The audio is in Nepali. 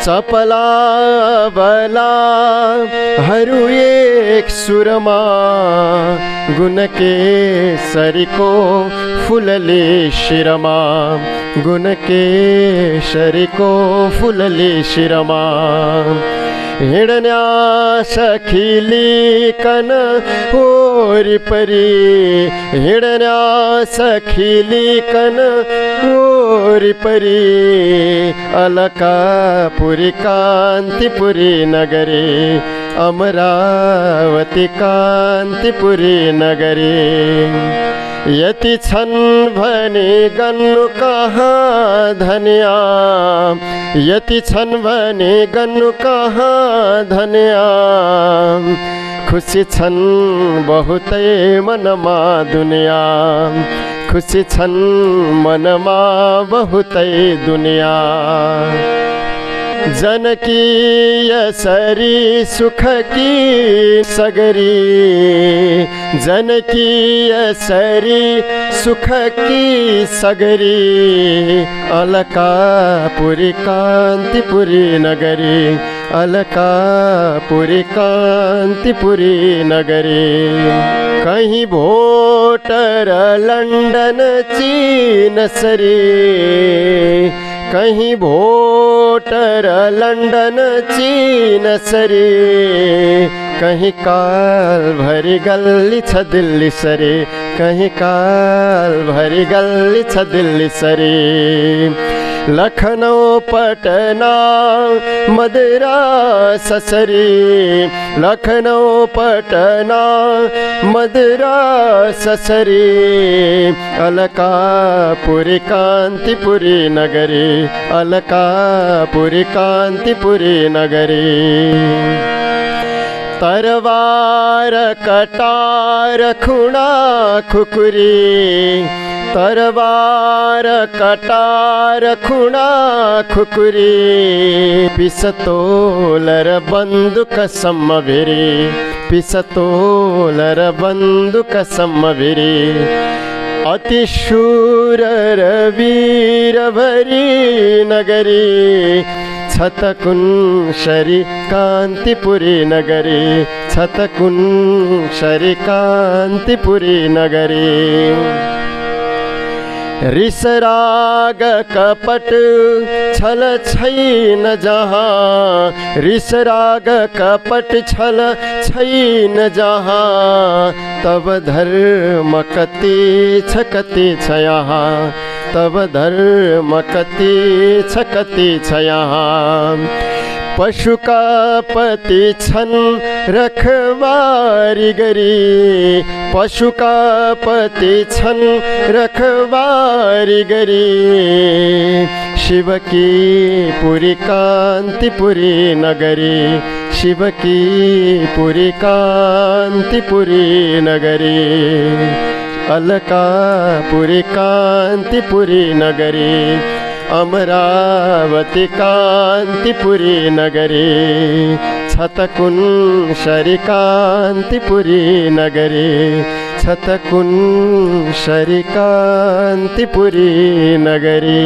चपला बला हरू एक सुरमा गुणके सरीको फुलले शिरमा गुणके सरीको फुलले शिरमा हिँड्न्या सखिलीकन वरिपरि हिँड्न्या सखिलीकन वरिपरि अलकापुरी कान्तिपुरी नगरी अमरावती कान्तिपुरी नगरी यति छन् भने गन्नु कहाँ धनिया यति छन् भने गन्नु कहाँ धनिया खुसी छन् बहुतै मनमा दुनिया खुसी छन् मनमा बहुतै दुनिया जनकी यसरी सुखकी सगरी जनकी यसरी सुखकी सगरी अलकापुरी कान्तिपुरी नगरी अलकापुरी कान्तिपुरी नगरी कहीं भोटर लंडन चीन सरी कहीं भोटर लंडन चीन सरी कहीं काल भरी गल्ली छ दिल्ली सरी कहीं काल भरी गल्ली छ दिल्ली सरी लखनऊ पटना मद्रास सरी लखनऊ पटना मद्रास सरी अलकापुरी कान्तिपुरी नगरी अलकापुरी कान्तिपुरी नगरी तरवार कटार खुणा खुकुरी तरवार कटार खुणा खुकुरी पिस्तोलर बंदूक सम्मभिरी पिस्तोलर बंदूक सम्मभिरी अति शूर वीर भरी नगरी छतकुंशरी कान्तिपुरी नगरी छतकुंशरी कान्तिपुरी नगरी रिसराग कपट छल छैन जहाँ रिसराग कपट छल छैन जहाँ तब धर्म कति छ यहाँ तब धर्म कति छ यहाँ पशु का पति छन् रखवारी गरी पशु का पति छन् रखवारी गरी शिव की पुरी कान्तिपुरी नगरी शिव की पुरी कान्तिपुरी नगरी अलकापुरी कान्तिपुरी नगरी अमरावती कान्तिपुरी नगरी छतकुंशरी कान्तिपुरी नगरी छतकुंशरी कान्तिपुरी नगरी।